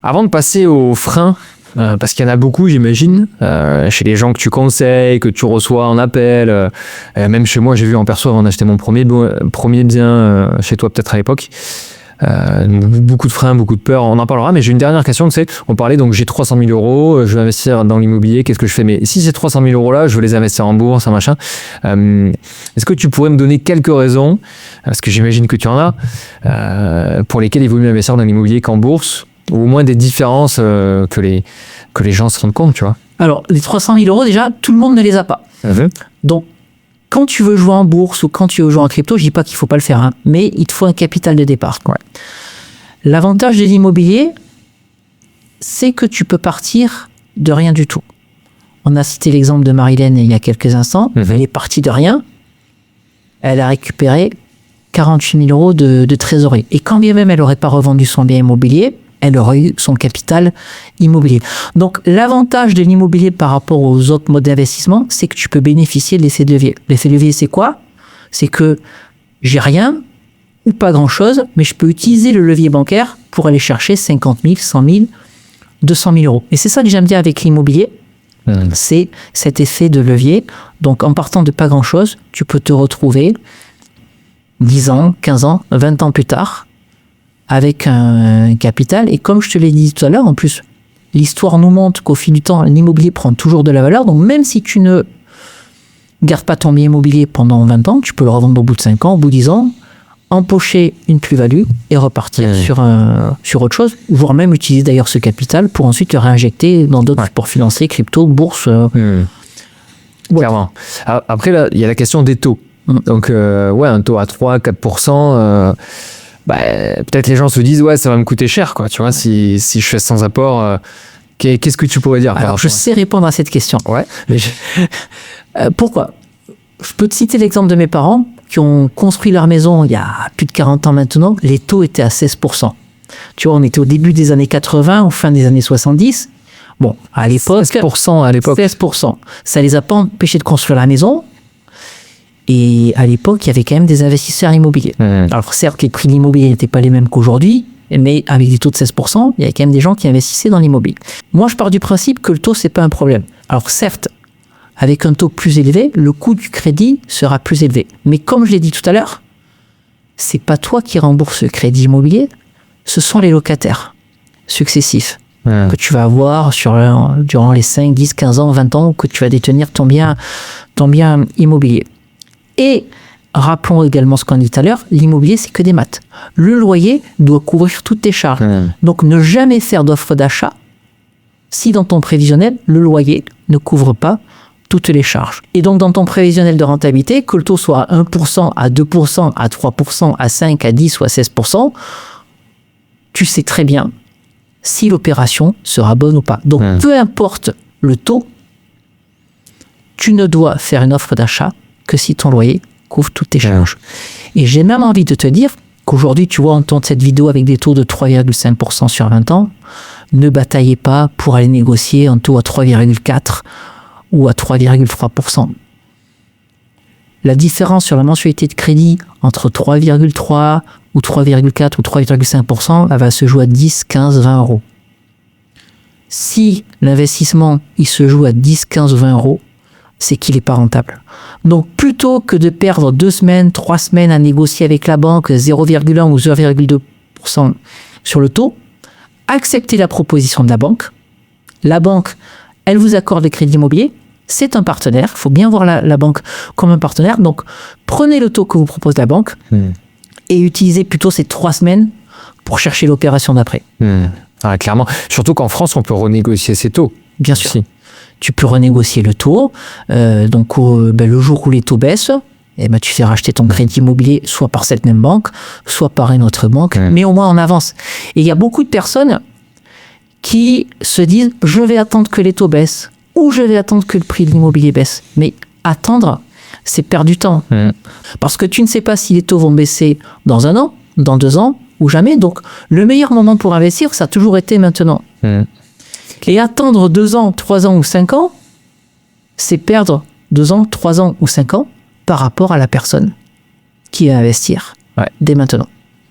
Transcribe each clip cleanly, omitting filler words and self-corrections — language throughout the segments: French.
Avant de passer aux freins, parce qu'il y en a beaucoup, j'imagine, chez les gens que tu conseilles, que tu reçois en appel, même chez moi, j'ai vu en perso avant d'acheter mon premier bien chez toi peut-être à l'époque. Beaucoup de freins, beaucoup de peur, on en parlera, mais j'ai une dernière question, c'est, on parlait donc j'ai 300 000 euros, je veux investir dans l'immobilier, qu'est-ce que je fais? Mais si ces 300 000 euros là, je veux les investir en bourse, en machin, est-ce que tu pourrais me donner quelques raisons, parce que j'imagine que tu en as, pour lesquelles il vaut mieux investir dans l'immobilier qu'en bourse, ou au moins des différences que les gens se rendent compte, tu vois? Alors, les 300 000 euros, déjà, tout le monde ne les a pas. Donc, quand tu veux jouer en bourse ou quand tu veux jouer en crypto, je dis pas qu'il faut pas le faire, hein, mais il te faut un capital de départ. Ouais. L'avantage de l'immobilier, c'est que tu peux partir de rien du tout. On a cité l'exemple de Marilène il y a quelques instants. Elle est partie de rien. Elle a récupéré 48 000 euros de trésorerie. Et quand bien même elle n'aurait pas revendu son bien immobilier, elle aurait eu son capital immobilier. Donc, l'avantage de l'immobilier par rapport aux autres modes d'investissement, c'est que tu peux bénéficier de l'effet de levier. L'effet de levier, c'est quoi? C'est que j'ai rien ou pas grand-chose, mais je peux utiliser le levier bancaire pour aller chercher 50 000, 100 000, 200 000 euros. Et c'est ça que j'aime bien avec l'immobilier, c'est cet effet de levier. Donc, en partant de pas grand-chose, tu peux te retrouver 10 ans, 15 ans, 20 ans plus tard, avec un capital. Et comme je te l'ai dit tout à l'heure, en plus, l'histoire nous montre qu'au fil du temps, l'immobilier prend toujours de la valeur. Donc, même si tu ne gardes pas ton bien immobilier pendant 20 ans, tu peux le revendre au bout de 5 ans, au bout de 10 ans, empocher une plus-value et repartir sur autre chose, voire même utiliser d'ailleurs ce capital pour ensuite le réinjecter dans d'autres supports financiers, crypto, bourse. Clairement. Après, là, il y a la question des taux. Donc, un taux à 3-4%, peut-être les gens se disent ça va me coûter cher, quoi, tu vois, si je fais sans apport. Qu'est-ce que tu pourrais dire? Alors, je sais répondre à cette question. Mais pourquoi? Je peux te citer l'exemple de mes parents qui ont construit leur maison il y a plus de 40 ans maintenant. Les taux étaient à 16%. Tu vois, on était au début des années 80, ou fin des années 70. Bon, à l'époque... 16% à l'époque. 16%. Ça les a pas empêchés de construire la maison. Et à l'époque, il y avait quand même des investisseurs immobiliers. Alors certes, les prix de l'immobilier n'étaient pas les mêmes qu'aujourd'hui, mais avec des taux de 16%, il y avait quand même des gens qui investissaient dans l'immobilier. Moi, je pars du principe que le taux, c'est pas un problème. Alors certes, avec un taux plus élevé, le coût du crédit sera plus élevé. Mais comme je l'ai dit tout à l'heure, c'est pas toi qui rembourses le crédit immobilier, ce sont les locataires successifs que tu vas avoir durant les 5, 10, 15 ans, 20 ans que tu vas détenir ton bien immobilier. Et rappelons également ce qu'on a dit tout à l'heure, l'immobilier, c'est que des maths. Le loyer doit couvrir toutes tes charges. Donc, ne jamais faire d'offre d'achat si dans ton prévisionnel, le loyer ne couvre pas toutes les charges. Et donc, dans ton prévisionnel de rentabilité, que le taux soit à 1%, à 2%, à 3%, à 5%, à 10% ou à 16%, tu sais très bien si l'opération sera bonne ou pas. Donc, peu importe le taux, tu ne dois faire une offre d'achat que si ton loyer couvre toutes tes charges. Et j'ai même envie de te dire qu'aujourd'hui, tu vois, on tourne cette vidéo avec des taux de 3,5% sur 20 ans. Ne bataillez pas pour aller négocier un taux à 3,4% ou à 3,3%. La différence sur la mensualité de crédit entre 3,3 ou 3,4 ou 3,5%, elle va se jouer à 10, 15, 20 euros. Si l'investissement, il se joue à 10, 15 ou 20 euros, c'est qu'il n'est pas rentable. Donc, plutôt que de perdre 2 semaines, 3 semaines à négocier avec la banque 0,1 ou 0,2% sur le taux, acceptez la proposition de la banque. La banque, elle vous accorde le crédit immobilier. C'est un partenaire. Il faut bien voir la banque comme un partenaire. Donc, prenez le taux que vous propose la banque et utilisez plutôt ces 3 semaines pour chercher l'opération d'après. Clairement. Surtout qu'en France, on peut renégocier ces taux. Bien sûr. Si. Tu peux renégocier le taux. Donc, le jour où les taux baissent, tu fais racheter ton crédit immobilier soit par cette même banque, soit par une autre banque, mais au moins on avance. Et il y a beaucoup de personnes qui se disent « je vais attendre que les taux baissent » ou « je vais attendre que le prix de l'immobilier baisse ». Mais attendre, c'est perdre du temps. Parce que tu ne sais pas si les taux vont baisser dans 1 an, dans 2 ans ou jamais. Donc, le meilleur moment pour investir, ça a toujours été maintenant. Et attendre 2 ans, 3 ans ou 5 ans, c'est perdre 2 ans, 3 ans ou 5 ans par rapport à la personne qui va investir dès maintenant.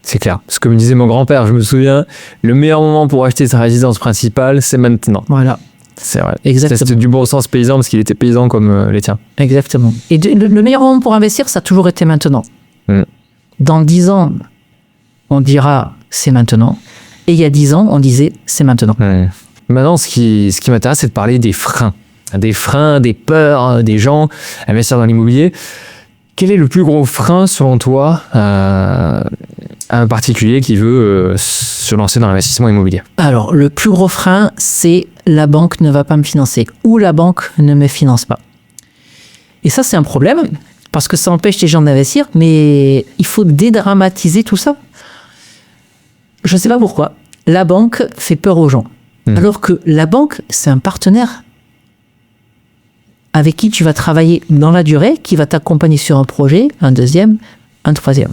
C'est clair. Ce que me disait mon grand-père, je me souviens, le meilleur moment pour acheter sa résidence principale, c'est maintenant. Voilà. C'est vrai. Exactement. C'était du bon sens paysan parce qu'il était paysan comme les tiens. Exactement. Et le meilleur moment pour investir, ça a toujours été maintenant. Dans 10 ans, on dira c'est maintenant. Et il y a 10 ans, on disait c'est maintenant. Maintenant, ce qui m'intéresse, c'est de parler des freins. Des freins, des peurs des gens à investir dans l'immobilier. Quel est le plus gros frein, selon toi, à un particulier qui veut se lancer dans l'investissement immobilier? Alors, le plus gros frein, c'est la banque ne va pas me financer ou la banque ne me finance pas. Et ça, c'est un problème parce que ça empêche les gens d'investir, mais il faut dédramatiser tout ça. Je ne sais pas pourquoi. La banque fait peur aux gens. Alors que la banque, c'est un partenaire avec qui tu vas travailler dans la durée, qui va t'accompagner sur un projet, un deuxième, un troisième.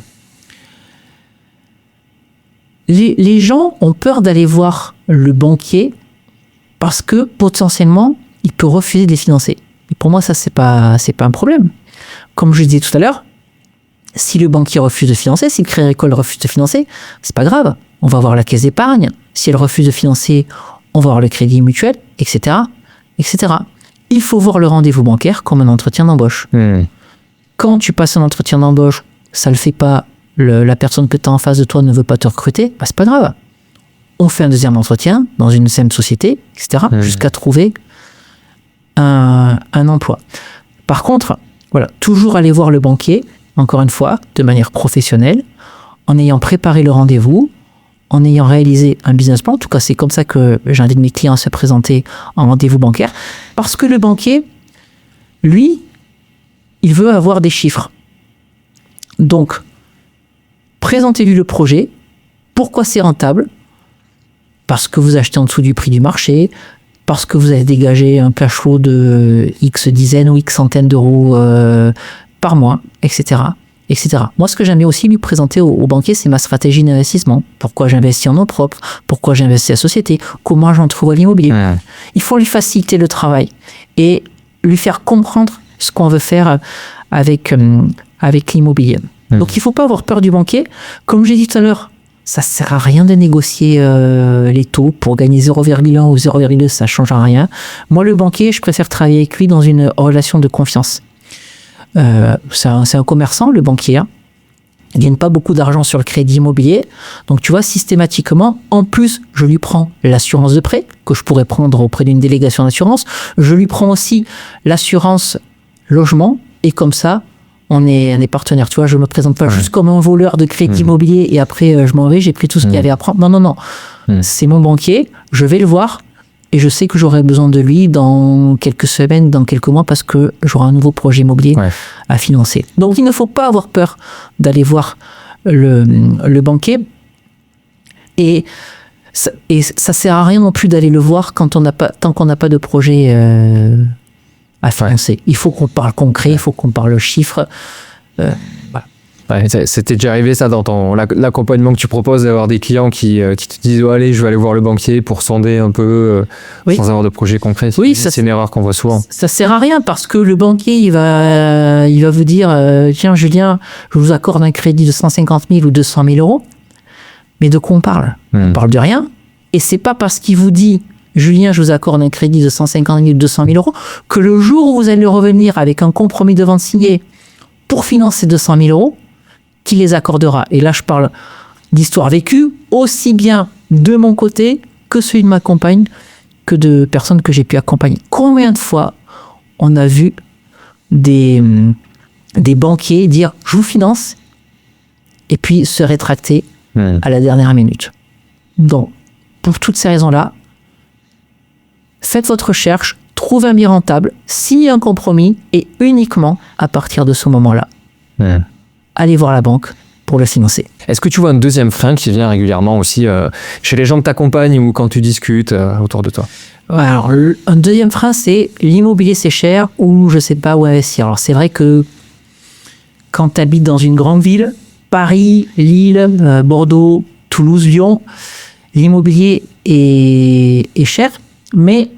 Les gens ont peur d'aller voir le banquier parce que potentiellement, il peut refuser de les financer. Et pour moi, ça, c'est pas un problème. Comme je disais tout à l'heure, si le banquier refuse de financer, si le Crédit Agricole refuse de financer, c'est pas grave. On va voir la caisse d'épargne. Si elle refuse de financer, on va voir le crédit mutuel, etc., etc. Il faut voir le rendez-vous bancaire comme un entretien d'embauche. Quand tu passes un entretien d'embauche, ça le fait pas, la personne que tu as en face de toi ne veut pas te recruter, bah c'est pas grave. On fait un deuxième entretien dans une même société, etc., jusqu'à trouver un emploi. Par contre, voilà, toujours aller voir le banquier, encore une fois, de manière professionnelle, en ayant préparé le rendez-vous, en ayant réalisé un business plan. En tout cas, c'est comme ça que j'invite mes clients à se présenter en rendez-vous bancaire. Parce que le banquier, lui, il veut avoir des chiffres. Donc, présentez-lui le projet. Pourquoi c'est rentable? Parce que vous achetez en dessous du prix du marché, parce que vous avez dégagé un cash flow de X dizaines ou X centaines d'euros par mois, etc., etc. Moi, ce que j'aime bien aussi lui présenter au banquier, c'est ma stratégie d'investissement. Pourquoi j'investis en nom propre? Pourquoi j'investis à la société? Comment j'en trouve à l'immobilier? Il faut lui faciliter le travail et lui faire comprendre ce qu'on veut faire avec l'immobilier. Donc, il ne faut pas avoir peur du banquier. Comme j'ai dit tout à l'heure, ça ne sert à rien de négocier les taux pour gagner 0,1 ou 0,2, ça ne change à rien. Moi, le banquier, je préfère travailler avec lui dans une relation de confiance. C'est un commerçant, le banquier. Il ne gagne pas beaucoup d'argent sur le crédit immobilier. Donc, tu vois, systématiquement, en plus, je lui prends l'assurance de prêt que je pourrais prendre auprès d'une délégation d'assurance. Je lui prends aussi l'assurance logement. Et comme ça, on est partenaires. Tu vois, je ne me présente pas juste comme un voleur de crédit immobilier et après, je m'en vais, j'ai pris tout ce qu'il y avait à prendre. Non. C'est mon banquier, je vais le voir. Et je sais que j'aurai besoin de lui dans quelques semaines, dans quelques mois, parce que j'aurai un nouveau projet immobilier à financer. Donc, il ne faut pas avoir peur d'aller voir le banquier. Et ça sert à rien non plus d'aller le voir quand tant qu'on n'a pas de projet à financer. Il faut qu'on parle concret, il faut qu'on parle chiffres. Voilà. Ouais, c'était déjà arrivé ça dans l'accompagnement que tu proposes, d'avoir des clients qui te disent oh, allez, je vais aller voir le banquier pour sonder un peu sans avoir de projet concret. Oui, c'est une erreur qu'on voit souvent. Ça sert à rien parce que le banquier il va vous dire tiens Julien, je vous accorde un crédit de 150 000 ou 200 000 euros. Mais de quoi on parle? On parle de rien. Et c'est pas parce qu'il vous dit Julien, je vous accorde un crédit de 150 000 ou 200 000 euros que le jour où vous allez revenir avec un compromis de vente signé pour financer 200 000 euros, qui les accordera. Et là, je parle d'histoire vécue, aussi bien de mon côté que celui de ma compagne, que de personnes que j'ai pu accompagner. Combien de fois on a vu des banquiers dire « je vous finance » et puis se rétracter à la dernière minute. Donc, pour toutes ces raisons-là, faites votre recherche, trouvez un bien rentable, signez un compromis et uniquement à partir de ce moment-là, allez voir la banque pour le financer. Est-ce que tu vois un deuxième frein qui vient régulièrement aussi chez les gens que tu accompagnes ou quand tu discutes autour de toi? Alors, un deuxième frein, c'est l'immobilier c'est cher ou je ne sais pas où investir. Alors, c'est vrai que quand tu habites dans une grande ville, Paris, Lille, Bordeaux, Toulouse, Lyon, l'immobilier est cher, mais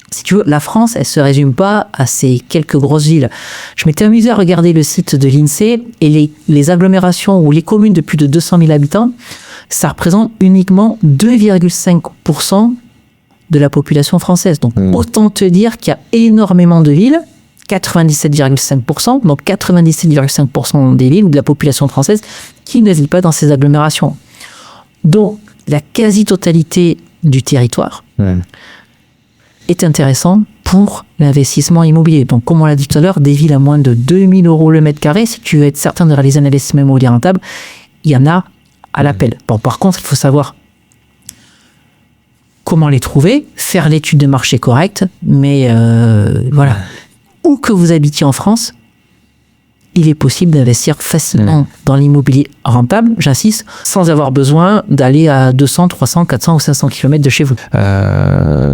si tu veux, la France, elle se résume pas à ces quelques grosses villes. Je m'étais amusé à regarder le site de l'INSEE et les agglomérations ou les communes de plus de 200 000 habitants, ça représente uniquement 2,5% de la population française. Donc, autant te dire qu'il y a énormément de villes, 97,5%, donc 97,5% des villes ou de la population française qui ne vivent pas dans ces agglomérations. Donc, la quasi-totalité du territoire est intéressant pour l'investissement immobilier. Donc, comme on l'a dit tout à l'heure, des villes à moins de 2 000 € le mètre carré, si tu veux être certain de réaliser un investissement immobilier rentable, il y en a à l'appel. Bon, par contre, il faut savoir comment les trouver, faire l'étude de marché correcte, mais voilà. Où que vous habitiez en France, il est possible d'investir facilement dans l'immobilier rentable, j'insiste, sans avoir besoin d'aller à 200, 300, 400 ou 500 km de chez vous.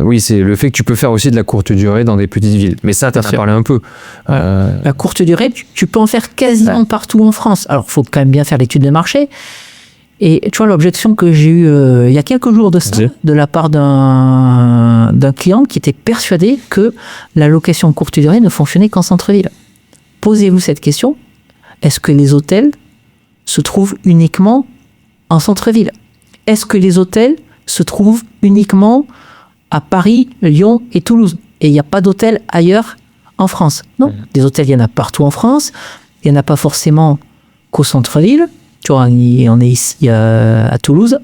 Oui, c'est le fait que tu peux faire aussi de la courte durée dans des petites villes. Mais ça, tu en as parlé un peu. La courte durée, tu peux en faire quasiment partout en France. Alors, il faut quand même bien faire l'étude de marché. Et tu vois, l'objection que j'ai eue il y a quelques jours de ça, de la part d'un client qui était persuadé que la location courte durée ne fonctionnait qu'en centre-ville. Posez-vous cette question. Est-ce que les hôtels se trouvent uniquement en centre-ville? Est-ce que les hôtels se trouvent uniquement à Paris, Lyon et Toulouse? Et il n'y a pas d'hôtels ailleurs en France? Non. Des hôtels, il y en a partout en France. Il n'y en a pas forcément qu'au centre-ville. Tu vois, on est ici à Toulouse.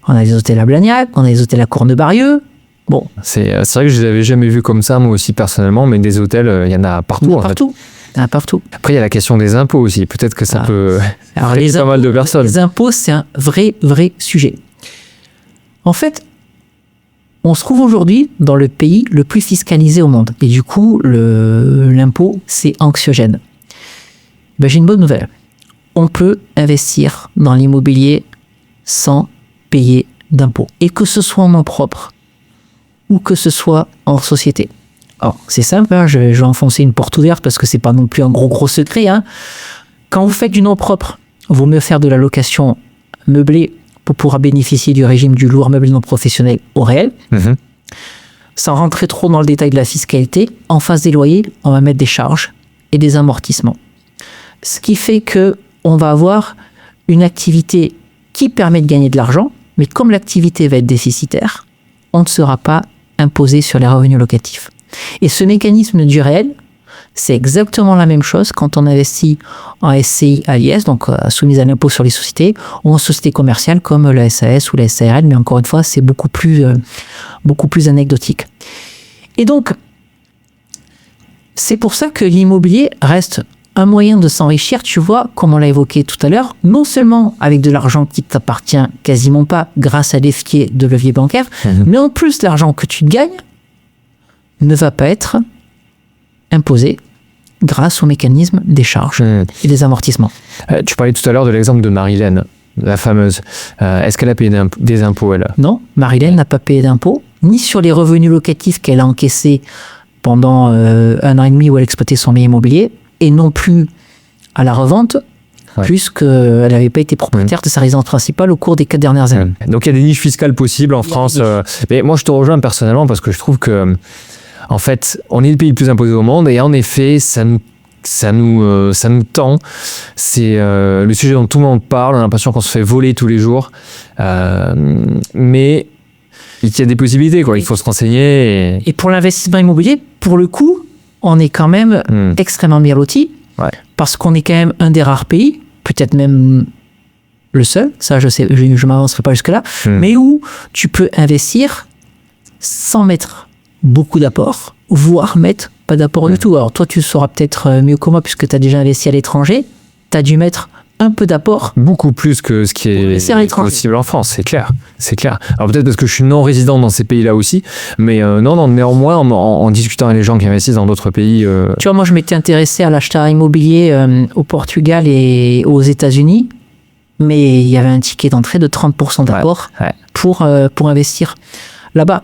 On a des hôtels à Blagnac, on a des hôtels à Cornebarieux. Bon. C'est vrai que je les avais jamais vus comme ça, moi aussi, personnellement, mais des hôtels, il y en a partout. Il y en a partout. Après, il y a la question des impôts aussi. Peut-être que ça peut affecter pas mal de personnes. Les impôts, c'est un vrai sujet. En fait, on se trouve aujourd'hui dans le pays le plus fiscalisé au monde. Et du coup, l'impôt, c'est anxiogène. Ben, j'ai une bonne nouvelle. On peut investir dans l'immobilier sans payer d'impôts. Et que ce soit en nom propre ou que ce soit en société. Alors, c'est simple, hein, je vais enfoncer une porte ouverte parce que c'est pas non plus un gros secret. Hein. Quand vous faites du nom propre, vaut mieux faire de la location meublée pour pouvoir bénéficier du régime du lourd meublé non professionnel au réel. Sans rentrer trop dans le détail de la fiscalité, en face des loyers, on va mettre des charges et des amortissements. Ce qui fait que on va avoir une activité qui permet de gagner de l'argent, mais comme l'activité va être déficitaire, on ne sera pas imposé sur les revenus locatifs. Et ce mécanisme du réel, c'est exactement la même chose quand on investit en SCI à l'IS, donc soumise à l'impôt sur les sociétés, ou en société commerciale comme la SAS ou la SARL, mais encore une fois, c'est beaucoup plus anecdotique. Et donc, c'est pour ça que l'immobilier reste un moyen de s'enrichir, tu vois, comme on l'a évoqué tout à l'heure, non seulement avec de l'argent qui t'appartient quasiment pas grâce à des fiers de levier bancaire, mais en plus l'argent que tu gagnes ne va pas être imposé grâce au mécanisme des charges et des amortissements. Tu parlais tout à l'heure de l'exemple de Marilène, la fameuse. Est-ce qu'elle a payé des impôts, elle? Non, Marilène n'a pas payé d'impôts, ni sur les revenus locatifs qu'elle a encaissés pendant 1 an et demi où elle exploitait son bien immobilier, et non plus à la revente, puisqu'elle n'avait pas été propriétaire de sa résidence principale au cours des 4 dernières années. Donc il y a des niches fiscales possibles en France. Mais moi, je te rejoins personnellement parce que je trouve que, en fait, on est le pays le plus imposé au monde et en effet, ça nous tend. C'est le sujet dont tout le monde parle. On a l'impression qu'on se fait voler tous les jours. Mais il y a des possibilités, quoi. Il faut se renseigner. Et pour l'investissement immobilier, pour le coup, on est quand même extrêmement bien loti, parce qu'on est quand même un des rares pays, peut-être même le seul, ça je sais, je m'avancerai pas jusque-là, mais où tu peux investir sans mettre beaucoup d'apport, voire mettre pas d'apport du tout. Alors toi, tu sauras peut-être mieux que moi, puisque tu as déjà investi à l'étranger, tu as dû mettre un peu d'apport. Beaucoup plus que ce qui est possible en France, c'est clair. Alors peut-être parce que je suis non-résident dans ces pays-là aussi, mais néanmoins, en discutant avec les gens qui investissent dans d'autres pays... Tu vois, moi je m'étais intéressé à l'achat immobilier au Portugal et aux États-Unis, mais il y avait un ticket d'entrée de 30% d'apport pour investir là-bas.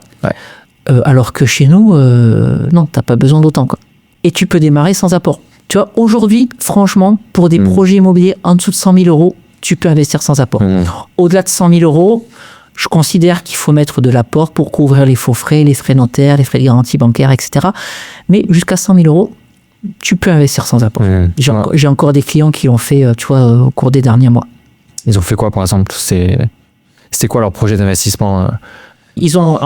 Alors que chez nous, non, t'as pas besoin d'autant, quoi. Et tu peux démarrer sans apport. Tu vois, aujourd'hui, franchement, pour des projets immobiliers en dessous de 100 000 €, tu peux investir sans apport. Au-delà de 100 000 €, Je considère qu'il faut mettre de l'apport pour couvrir les faux frais, les frais notaires, les frais de garantie bancaire, etc. Mais jusqu'à 100 000 euros, tu peux investir sans apport. J'ai encore des clients qui l'ont fait, tu vois, au cours des derniers mois. Ils ont fait quoi, par exemple? C'était quoi leur projet d'investissement? Ils ont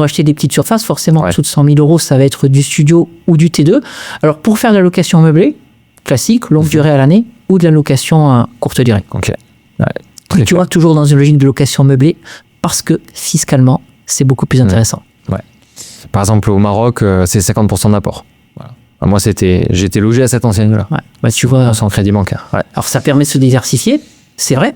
acheté des petites surfaces, forcément. En dessous de 100 000 euros, ça va être du studio ou du T2. Alors, pour faire de la location meublée, classique, longue durée à l'année, ou de la location à courte durée. Ok. Ouais. Tu vois, toujours dans une logique de location meublée, parce que fiscalement, c'est beaucoup plus intéressant. Ouais. Par exemple, au Maroc, c'est 50% d'apport. Voilà. Moi, j'étais logé à cette enseigne-là. Ouais. Bah, tu vois. Sans crédit bancaire. Ouais. Alors, ça permet de se diversifier, c'est vrai.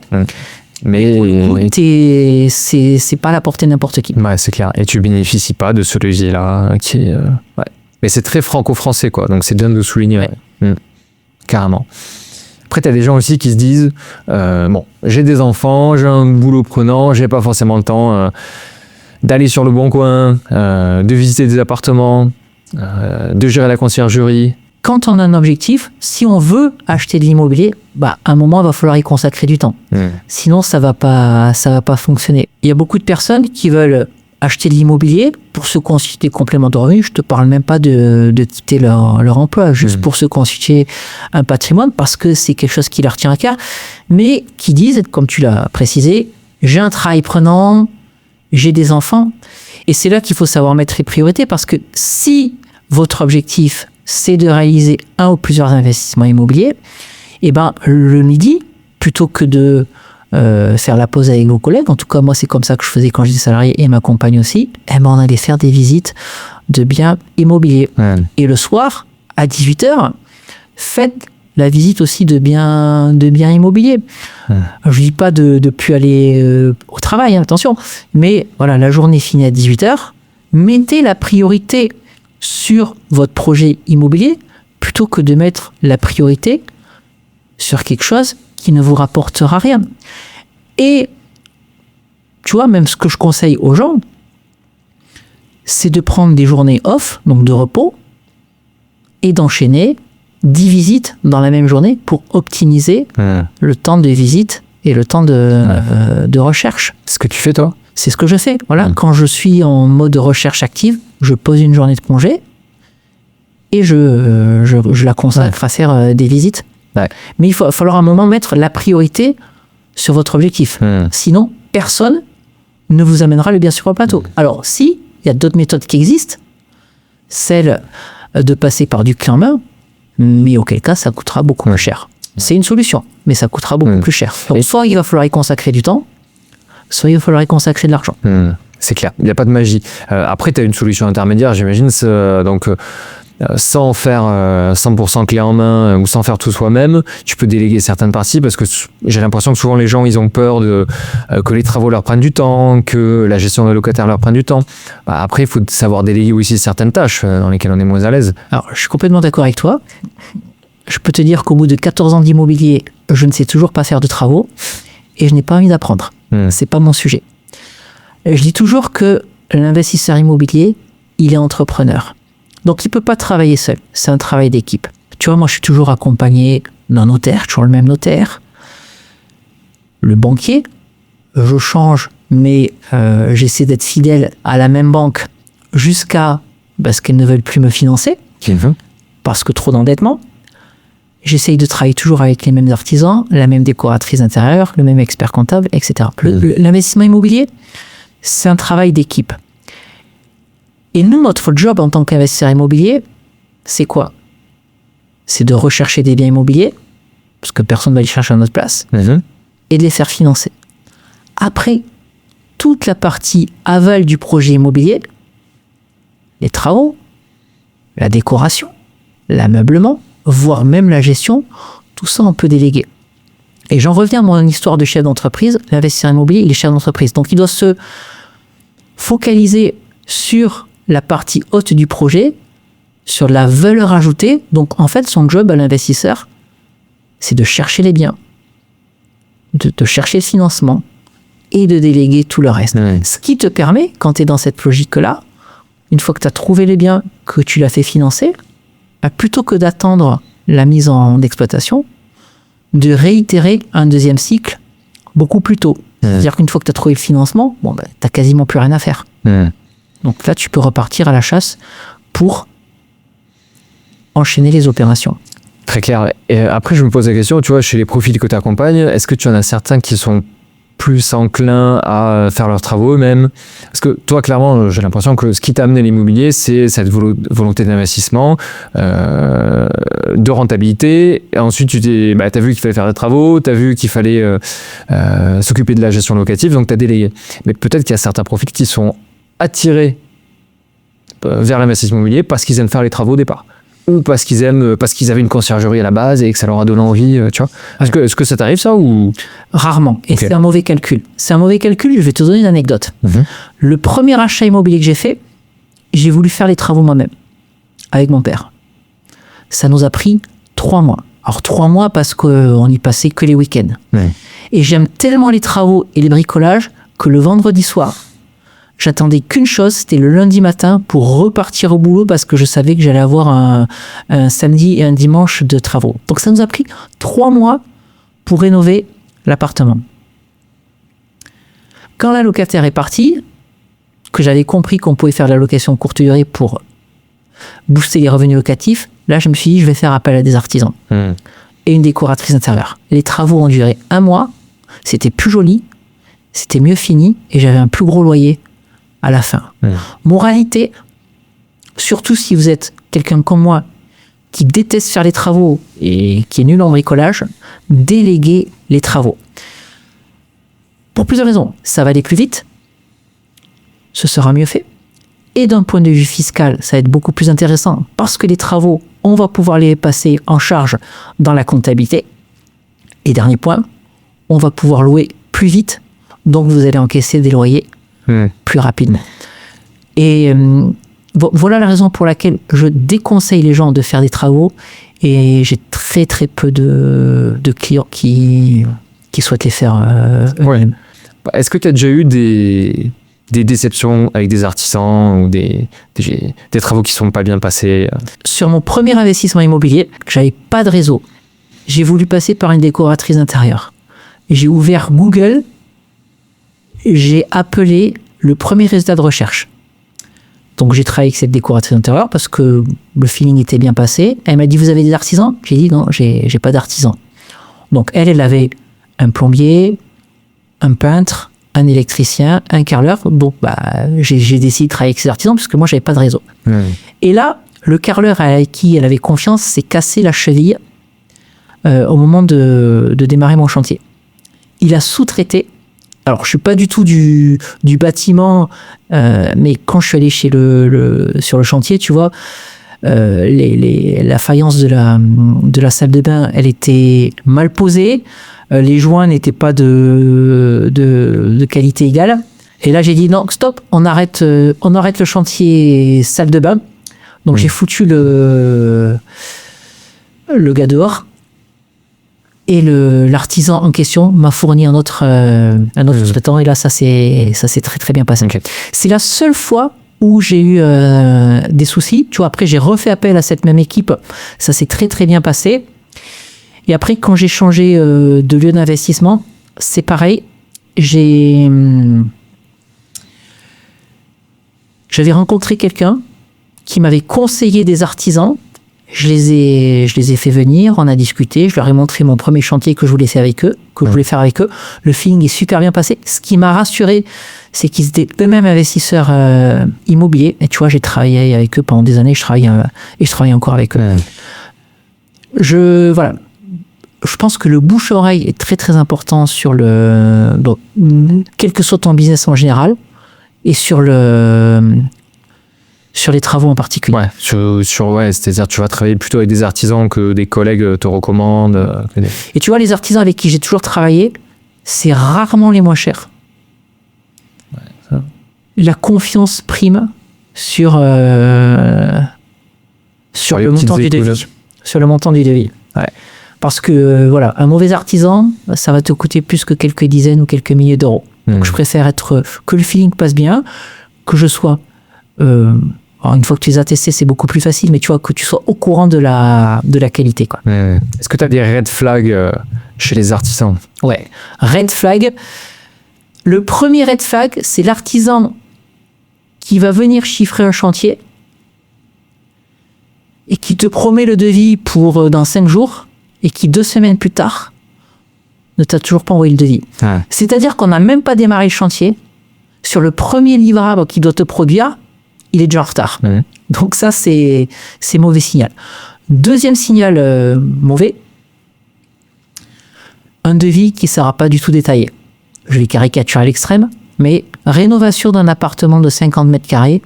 Mais c'est pas à la portée de n'importe qui. Ouais, c'est clair. Et tu bénéficies pas de ce levier-là qui est. Ouais. Mais c'est très franco-français, quoi. Donc, c'est bien de souligner. Ouais. Carrément. Après, t'as des gens aussi qui se disent bon, j'ai des enfants, j'ai un boulot prenant, j'ai pas forcément le temps d'aller sur le bon coin, de visiter des appartements, de gérer la conciergerie. Quand on a un objectif, si on veut acheter de l'immobilier, à un moment, il va falloir y consacrer du temps. Sinon, ça va pas fonctionner. Il y a beaucoup de personnes qui veulent acheter de l'immobilier pour se constituer complément de revenus. Je te parle même pas de quitter leur emploi, juste pour se constituer un patrimoine, parce que c'est quelque chose qui leur tient à cœur, mais qui disent, comme tu l'as précisé, j'ai un travail prenant, j'ai des enfants, et c'est là qu'il faut savoir mettre les priorités, parce que si votre objectif, c'est de réaliser un ou plusieurs investissements immobiliers, le midi, plutôt que de faire la pause avec vos collègues, en tout cas moi c'est comme ça que je faisais quand j'étais salarié et ma compagne aussi, on allait faire des visites de biens immobiliers. Et le soir, à 18h, faites la visite aussi de biens immobiliers. Je dis pas de plus aller au travail, attention, mais voilà, la journée finit à 18h, mettez la priorité sur votre projet immobilier plutôt que de mettre la priorité sur quelque chose qui ne vous rapportera rien. Et tu vois, même ce que je conseille aux gens, c'est de prendre des journées off, donc de repos, et d'enchaîner 10 visites dans la même journée pour optimiser le temps de visite et le temps de recherche. C'est ce que tu fais, toi? C'est ce que je fais. Voilà, quand je suis en mode recherche active, je pose une journée de congé et je la consacre à faire des visites. Mais il va falloir à un moment mettre la priorité sur votre objectif. Sinon, personne ne vous amènera le bien sur le plateau. Alors, si, il y a d'autres méthodes qui existent, celle de passer par du clé en main, mais auquel cas, ça coûtera beaucoup plus cher. C'est une solution, mais ça coûtera beaucoup plus cher. Donc, soit il va falloir y consacrer du temps, soit il va falloir y consacrer de l'argent. C'est clair, il n'y a pas de magie. Après, tu as une solution intermédiaire, j'imagine, donc sans faire 100% clé en main ou sans faire tout soi-même, tu peux déléguer certaines parties, parce que j'ai l'impression que souvent les gens, ils ont peur que les travaux leur prennent du temps, que la gestion de locataire leur prenne du temps. Après, il faut savoir déléguer aussi certaines tâches dans lesquelles on est moins à l'aise. Alors, je suis complètement d'accord avec toi. Je peux te dire qu'au bout de 14 ans d'immobilier, je ne sais toujours pas faire de travaux et je n'ai pas envie d'apprendre. C'est pas mon sujet. Je dis toujours que l'investisseur immobilier, il est entrepreneur. Donc, il peut pas travailler seul. C'est un travail d'équipe. Tu vois, moi, je suis toujours accompagné d'un notaire, toujours le même notaire. Le banquier, je change, mais j'essaie d'être fidèle à la même banque jusqu'à parce qu'elles ne veulent plus me financer, parce que trop d'endettement. J'essaye de travailler toujours avec les mêmes artisans, la même décoratrice intérieure, le même expert comptable, etc. L'investissement immobilier, c'est un travail d'équipe. Et nous, notre job en tant qu'investisseur immobilier, c'est quoi? C'est de rechercher des biens immobiliers, parce que personne ne va les chercher à notre place, et de les faire financer. Après, toute la partie aval du projet immobilier, les travaux, la décoration, l'ameublement, voire même la gestion, tout ça on peut déléguer. Et j'en reviens à mon histoire de chef d'entreprise. L'investisseur immobilier, il est chef d'entreprise. Donc il doit se focaliser sur la partie haute du projet, sur la valeur ajoutée. Donc en fait, son job à l'investisseur, c'est de chercher les biens, de chercher le financement et de déléguer tout le reste. Ce qui te permet, quand tu es dans cette logique-là, une fois que tu as trouvé les biens, que tu l'as fait financer, plutôt que d'attendre la mise en exploitation, de réitérer un deuxième cycle beaucoup plus tôt. C'est-à-dire qu'une fois que tu as trouvé le financement, bon, bah, tu n'as quasiment plus rien à faire. Donc là, tu peux repartir à la chasse pour enchaîner les opérations. Très clair. Et après, je me pose la question, tu vois, chez les profils que tu accompagnes, est-ce que tu en as certains qui sont plus enclins à faire leurs travaux eux-mêmes? Parce que toi, clairement, j'ai l'impression que ce qui t'a amené l'immobilier, c'est cette volonté d'investissement, de rentabilité. Et ensuite, t'as vu qu'il fallait faire des travaux, t'as vu qu'il fallait s'occuper de la gestion locative, donc t'as délégué. Mais peut-être qu'il y a certains profils qui sont attirés vers l'investissement immobilier parce qu'ils aiment faire les travaux au départ. Ou parce qu'ils avaient une conciergerie à la base et que ça leur a donné envie, tu vois. Est-ce que ça t'arrive, ça, ou... Rarement. Et c'est un mauvais calcul. C'est un mauvais calcul, je vais te donner une anecdote. Le premier achat immobilier que j'ai fait, j'ai voulu faire les travaux moi-même, avec mon père. Ça nous a pris 3 mois. Alors 3 mois parce qu'on n'y passait que les week-ends. Et j'aime tellement les travaux et les bricolages que le vendredi soir, j'attendais qu'une chose, c'était le lundi matin pour repartir au boulot parce que je savais que j'allais avoir un samedi et un dimanche de travaux. Donc ça nous a pris 3 mois pour rénover l'appartement. Quand la locataire est partie, que j'avais compris qu'on pouvait faire de la location courte durée pour booster les revenus locatifs, là je me suis dit je vais faire appel à des artisans et une décoratrice intérieure. Les travaux ont duré 1 mois, c'était plus joli, c'était mieux fini et j'avais un plus gros loyer à la fin. Moralité, surtout si vous êtes quelqu'un comme moi qui déteste faire les travaux et qui est nul en bricolage, déléguez les travaux. Pour plusieurs raisons. Ça va aller plus vite, ce sera mieux fait, et d'un point de vue fiscal, ça va être beaucoup plus intéressant parce que les travaux, on va pouvoir les passer en charge dans la comptabilité. Et dernier point, on va pouvoir louer plus vite, donc vous allez encaisser des loyers plus rapidement. Et voilà la raison pour laquelle je déconseille les gens de faire des travaux et j'ai très très peu de clients qui souhaitent les faire eux-mêmes. Est-ce que tu as déjà eu des déceptions avec des artisans ou des travaux qui ne sont pas bien passés? Sur mon premier investissement immobilier, j'avais pas de réseau. J'ai voulu passer par une décoratrice intérieure. J'ai ouvert Google, j'ai appelé le premier résultat de recherche. Donc j'ai travaillé avec cette décoratrice intérieure parce que le feeling était bien passé. Elle m'a dit, vous avez des artisans? J'ai dit, non, j'ai pas d'artisans. Donc elle avait un plombier, un peintre, un électricien, un carreleur. Donc j'ai décidé de travailler avec ces artisans parce que moi j'avais pas de réseau. Et là, le carreleur avec qui elle avait confiance s'est cassé la cheville au moment de démarrer mon chantier. Il a sous-traité. Alors, je suis pas du tout du bâtiment, mais quand je suis allé sur le chantier, tu vois, la faïence de la salle de bain, elle était mal posée, les joints n'étaient pas de qualité égale. Et là, j'ai dit non, stop, on arrête le chantier salle de bain. Donc, j'ai foutu le gars dehors. Et l'artisan en question m'a fourni un autre sous-traitant. Et là, ça s'est très très bien passé. C'est la seule fois où j'ai eu des soucis. Tu vois, après, j'ai refait appel à cette même équipe. Ça s'est très très bien passé. Et après, quand j'ai changé de lieu d'investissement, c'est pareil. J'avais rencontré quelqu'un qui m'avait conseillé des artisans. Je les ai fait venir, on a discuté, je leur ai montré mon premier chantier que je voulais faire avec eux, Le feeling est super bien passé. Ce qui m'a rassuré, c'est qu'ils étaient eux-mêmes investisseurs immobiliers. Et tu vois, j'ai travaillé avec eux pendant des années, je travaille encore avec eux. Je pense que le bouche-oreille est très très important sur quel que soit ton business en général, et sur les travaux en particulier. C'est-à-dire tu vas travailler plutôt avec des artisans que des collègues te recommandent. Et tu vois, les artisans avec qui j'ai toujours travaillé, c'est rarement les moins chers. La confiance prime sur le montant du devis. Sur le montant du devis. Parce que un mauvais artisan, ça va te coûter plus que quelques dizaines ou quelques milliers d'euros. Donc je préfère que le feeling passe bien, que je sois... Alors une fois que tu les as testés, c'est beaucoup plus facile, mais tu vois, que tu sois au courant de la qualité, quoi. Est-ce que tu as des red flags chez les artisans? Ouais. Red flag, Le premier red flag, c'est l'artisan qui va venir chiffrer un chantier et qui te promet le devis pour dans 5 jours et qui 2 semaines plus tard ne t'a toujours pas envoyé le devis. Ouais. C'est-à-dire qu'on n'a même pas démarré le chantier. Sur le premier livrable qu'il doit te produire, il est déjà en retard. Ouais. Donc ça, c'est mauvais signal. Deuxième signal mauvais, un devis qui ne sera pas du tout détaillé. Je vais caricaturer à l'extrême, mais rénovation d'un appartement de 50 mètres carrés,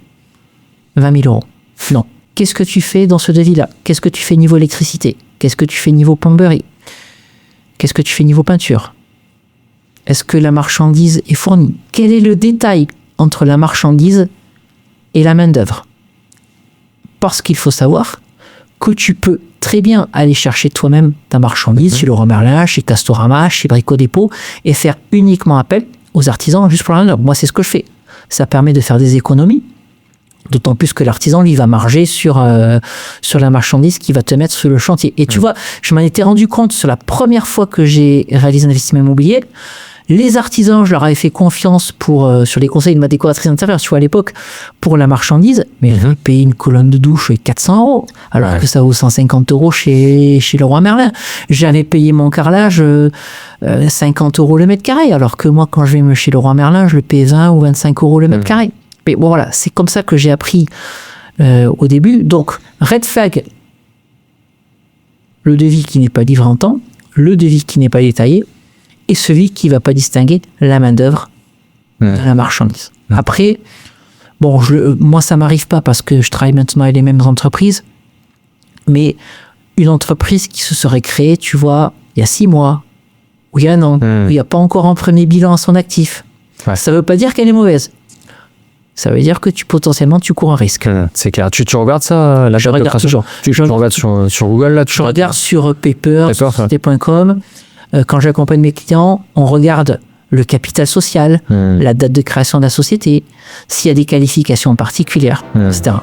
20 000 €. Non. Qu'est-ce que tu fais dans ce devis-là? Qu'est-ce que tu fais niveau électricité? Qu'est-ce que tu fais niveau plomberie? Qu'est-ce que tu fais niveau peinture? Est-ce que la marchandise est fournie? Quel est le détail entre la marchandise et la main-d'œuvre? Parce qu'il faut savoir que tu peux très bien aller chercher toi-même ta marchandise chez Leroy Merlin, chez Castorama, chez Brico Dépôt et faire uniquement appel aux artisans juste pour la main-d'œuvre. Moi, c'est ce que je fais. Ça permet de faire des économies. D'autant plus que l'artisan, lui, va marger sur la marchandise qu'il va te mettre sur le chantier. Et tu vois, je m'en étais rendu compte sur la première fois que j'ai réalisé un investissement immobilier. Les artisans, je leur avais fait confiance sur les conseils de ma décoratrice intérieure, tu vois, à l'époque, pour la marchandise. Mais ils payaient une colonne de douche 400 €, alors que ça vaut 150 € chez Leroy Merlin. J'avais payé mon carrelage 50 € le mètre carré, alors que moi, quand je vais chez Leroy Merlin, je le paye 20 ou 25 € le mètre carré. Mais bon, voilà, c'est comme ça que j'ai appris au début. Donc, red flag, le devis qui n'est pas livré en temps, le devis qui n'est pas détaillé, et celui qui ne va pas distinguer la main-d'œuvre de la marchandise. Après, bon, moi, ça ne m'arrive pas parce que je travaille maintenant avec les mêmes entreprises, mais une entreprise qui se serait créée, tu vois, il y a 6 mois, ou il y a 1 an, où il n'y a pas encore un premier bilan à son actif, ça ne veut pas dire qu'elle est mauvaise. Ça veut dire que potentiellement tu cours un risque. C'est clair. Tu regardes ça, la je regarde toujours. Tu regardes sur Google là. Je regarde sur Paper, sur société.com. Quand j'accompagne mes clients, on regarde le capital social, la date de création de la société, s'il y a des qualifications particulières, etc.